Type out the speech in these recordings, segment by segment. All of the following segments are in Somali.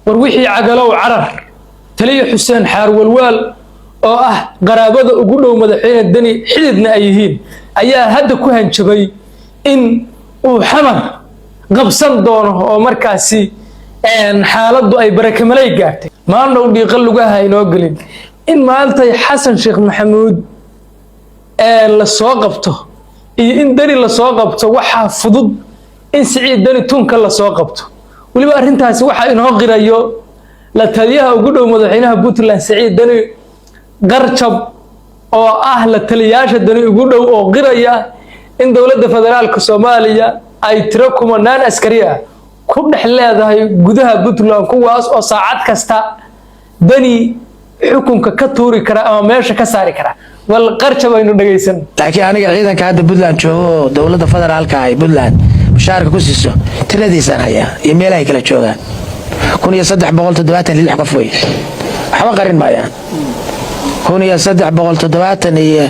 وروحي عقلو عرر تلي حسين حار والوال oo ah qaraabada ugu dhow madaxweynaha dani xididna ay yihiin ayaa hadda ku hanjabay in uu xamar qabsan doono oo markaasi xaaladdu ay barakamalay gaartay maanta uu dhiiqal lugaha inoo galin in maanta Xasan Sheekh Maxamuud la soo qabto iyo in dani la soo qabto waxa fudud in Siciid Dani tunka la soo qabto waliba arintaasi waxa inoo qirayo la taliyaha ugu dhow madaxweynaha Puntland Siciid Dani qarjab oo ah la taliyaasha dani ugu dhow oo qiraya in dawladda federaalka Soomaaliya ay tiro kumanaan askari ah ku dhex leedahay gudaha Puntland kuwaas oo saacad kasta dani xukunka ka tuuri kara ama meesha ka saari kara wal qarjab aynu dhageysan laakiin aniga ciidanka hadda Puntland joogo dawladda federaalka ay Puntland mushaarka ku siiso tiradiisan haya iyo meel ay kala joogaan 1376 qof way waxba qarin maayaan 1376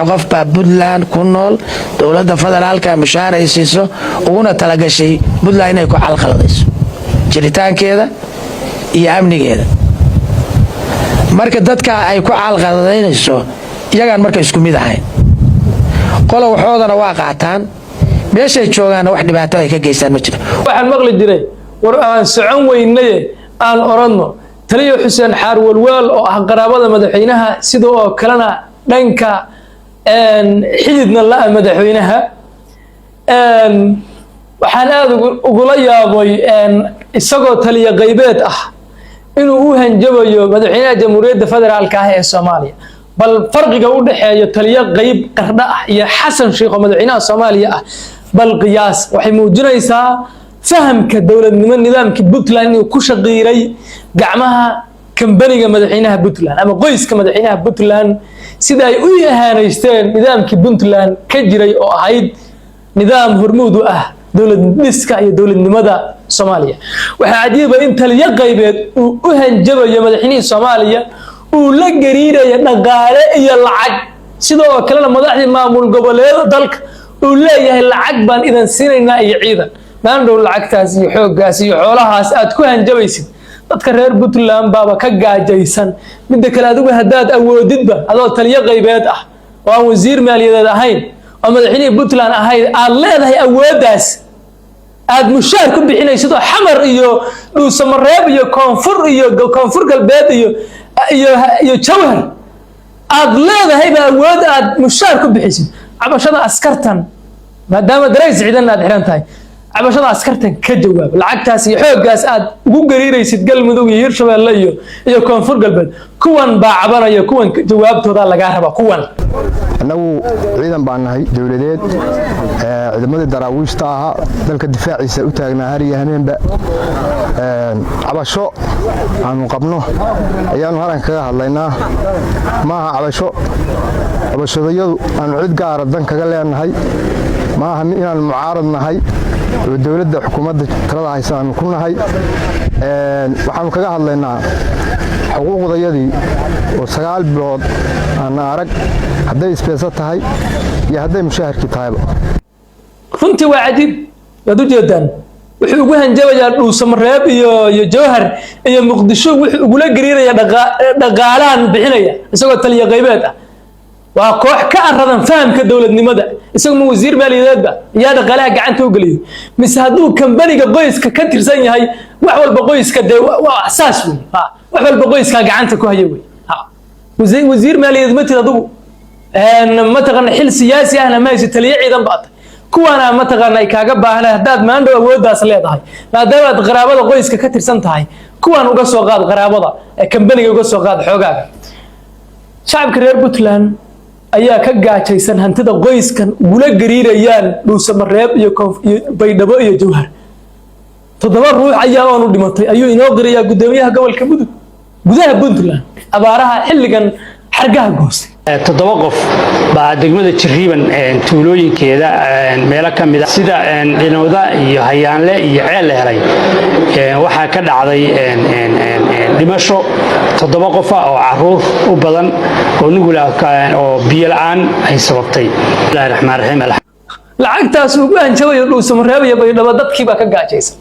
qof baa Puntland ku nool dawladda federaalka mushaar ay siiso uguna tala gashay Puntland inay ku calqaladayso jiritaankeeda iyo amnigeeda marka dadka ay ku calqaladaynayso iyagaan marka isku mid ahayn qolo waxoodana waa qaataan meeshay joogaan wax dhibaato ay ka geystaan ma jiro waxaan maqli jiray war aan socon weynay aan oradno taliyo Xuseen Xaar walwal oo ah qaraabada madaxweynaha sidoo kalena dhanka xididna la madaxweynaha waxaan aad ugu la yaabay isagoo taliya qaybeed ah inuu u hanjabayo madaxweynaha Jamhuuriyadda Federaalka ah ee Soomaaliya bal farqiga u dhaxeeyo taliya qayb qardha ah iyo Xasan Sheekh oo madaxweynaha Soomaaliya ah bal qiyaas waxay muujinaysaa fahamka dawladnimo nidaamka Puntland inuu ku shaqeeyay gacmaha kambaniga madaxweynaha Puntland ama qoyska madaxweynaha Puntland sida ay u yahaanaysteen nidaamka Puntland ka jiray oo ahayd nidaam hormuud u ah dawladniska iyo dawladnimada Soomaaliya waxa cajiib ah in taliya qaybeed uu u hanjabayo madaxweynaha Soomaaliya uu la gariirayo dhaqaale iyo lacag sidoo kale madaxda maamul goboleed dalka uu leeyahay lacag baan idan siinaynaa iyo ciidan maandhow lacagtaas iyo xooggaas iyo xoolahaas aad ku hanjabaysid dadka reer Puntland baaba ka gaajaysan mid kale adigu hadaad awoodidba adoo taliya qaybeed ah oo aan wasiir maaliyadeed ahayn oo madaxweynaha Puntland ahayd aad leedahay awoodaas aad mushaar ku bixinaysid oo xamar iyo dhuusamareeb iyo koonfur galbeed iyo jawhar aad leedahay ba awood aad mushaar ku bixisid cabashada askartan maadaama dareys ciidan aad xiran tahay cabashada askartan ka jawaab lacagtaas iyo xooggaas aad ugu gariiraysid galmudug iyo hirshabeelle iyo koonfur galbeed kuwan baa cabanaya kuwan jawaabtooda laga raba kuwan anagu ciidan baan nahay dawladeed ciidamada daraawiishta ah dalka difaaciisa u taagnaa har iyo habeenba cabasho aanu qabno ayaanu haran kaga hadlaynaa maaha cabashadayadu aanu cid gaara dan kaga leenahay maaha inaan mucaarad nahay oo dawladda xukuumadda talada haysa aanu ku nahay waxaanu kaga hadlaynaa xuquuqdayadii oo 9 bilood aan arag hadday isbeesa tahay iyo hadday mushaharkii tahayba runtii waa cajiib waad u jeedaan wuxuu ugu hanjabayaa dhuusamareeb iyo jawhar iyo muqdisho wuxuu ugu la gariiraya dhaqaalaan bixinaya isagoo taliya qaybeed ah waa koox ka aradan fahamka dawladnimada isagoo wasiir maaliyadeedba yaa dhaqaalaha gacanta u galiyo mise hadduu kambaniga qoyska ka tirsan yahay wax walba qoyska de waa asaas weey wax walba qoyska gacanta ku haya weey wasiir maaliyadeed ma tira adigu ma taqaan xil siyaasi ahna ma haysto taliya ciidan baad kuwana ma taqaan ay kaaga baahnaa hadaad maandhow awoodaas leedahay maadaama aad qaraabada qoyska ka tirsan tahay kuwan uga soo qaad qaraabada kambaniga uga soo qaad xoogaaga shacabka reer Puntland ayaa ka gaajaysan hantida qoyskan ugula gariirayaan dhuusamareeb iyo baydhabo iyo jawhar 7 ruux ayaa oo dhimatay ayuu inoo qirayaa gudoomiyaha gobolka mudug gudaha Puntland abaaraha xilligan xargaha goostay 7 qof baa degmada Jiriiban tuulooyinkeeda meelo kamid ah sida Dhinowda iyo Hayaanle iyo Ceel helay waxa ka dhacday dhimasho 7 qof oo caruur u badan oo nugula oo biyo la'aan ay sababtay Ilaahay raxmaan raxiim lacagtaas ugu hanjabayo dhuusamareeb iyo baydhabo dadkii baa ka gaajaysan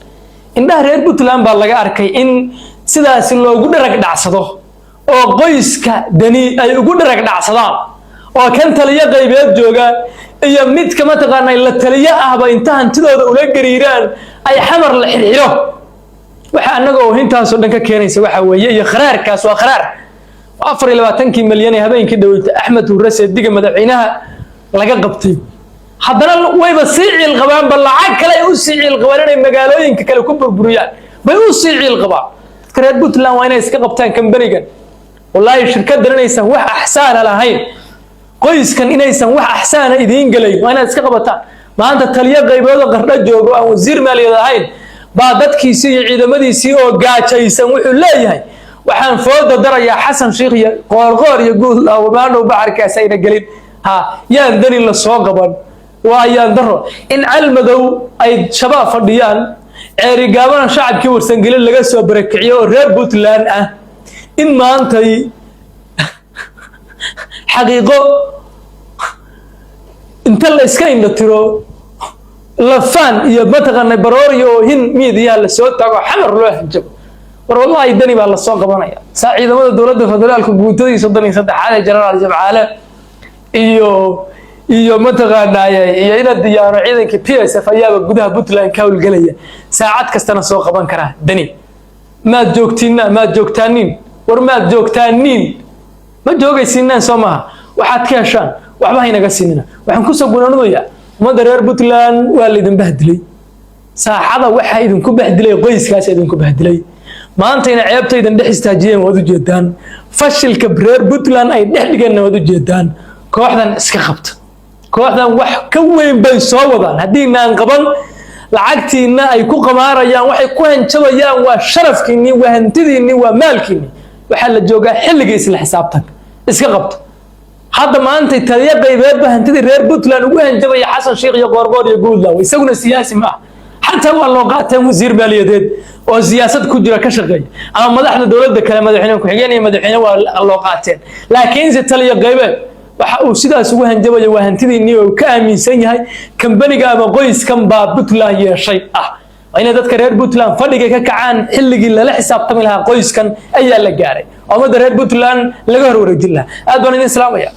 indhaha reer Puntland baa laga arkay in sidaas loogu dharag dhacsado oo qoyska dani ay ugu dharag dhacsadaan oo kan taliya qaybeed jooga iyo mid kama taqaanay la taliya ahba inta hantidooda ula gariiraan ay xamar la xirxiro waxa anaga oo intaas oo dhan ka keenaysa waxa weeye iyo qaraarkaas waa qaraar 24 milyan ee habeenkii dhaweyta Axmed Hurre diga madaxweynaha laga qabtay haddana wayba siicil qabaan bal lacag kale ay u siicil qabaan inay magaalooyinka kale ku burburiyaan bay u siicil qabaan reer Puntland waa inay iska qabtaan kambanigan wallahi shirkaddan inaysan wax ahsaan lahayn qoyskan inaysan wax ahsaan idiin galay waa inaad iska qabataan maanta taliya qaybood qardha joogo aan wasiir maaliyad ahayn baa dadkiisii iyo ciidamadiisii oo gaajaysan wuxuu leeyahay waxaan fooda darayaa Xasan Sheekh iyo qoorqoor iyo guud maano baarkaas ayna galin ha yaan dani la soo qaban waa yaan daro in calmadow ay shabaab fadhiyaan ceerigaabana shacabkii warsan galin laga soo barakiciyo reer Puntland ah in maantay xaqiiqo inta la iska indhatiro lafaan iyo mataqaanay baroor iyo hin miidiya la soo tago xamar loo hanjabo war wallahi dani baa la soo qabanaya saaciidamada dawladda federaalka guutadiisa 33 jeneraal Jabcaale iyo mataqaanay iyo ina diyaaro ciidanka PSF ayaaba gudaha Puntland ka howlgalaya saacad kastana soo qaban kara dani ma joogtaanin war ma joogtaanin ma joogaysiinaan Soomaha waxaad ka heshaan waxba inaga siinina waxaan ku soo gunaanooyaa umada reer Puntland waa la idin bahdilay saaxada waxa idin ku bahdilay qoyskaas idin ku bahdilay maanta ina ceebtaydan dhex istaajiyeen wada jeedaan fashilka reer Puntland ay dhex dhigeen wada jeedaan kooxdan iska qabta kooxdan wax ka weyn bay soo wadaan hadii aan qaban lacagtiina ay ku qamaarayaan waxay ku hanjabayaan waa sharafkiini waa hantidiini waa maalkiini waxa la joogaa xilligiis la xisaabtan iska qabta hadda maanta taliya qaybeed ba hantidii reer Puntland ugu hanjabaya Xasan Sheekh iyo qoorqoor iyo guudlaw isaguna siyaasi ma حتى والله قاتم وزير ماليات وسياسات كجرا كشقي أما مدحنا دولة كلام مدحنا كحجاني مدحنا والله قاتل لكن زي تلي قيبة وسيدا سوها جبل وهنتدي النيو كامل سنة كم بني قام قيس كم باب بطلان يا شيء أين تذكر بطلان فرق كعان اللي قل لا حساب تملها قيس كان أي اللي جاري أما در بطلان لجهر ورجله أدوني الإسلامية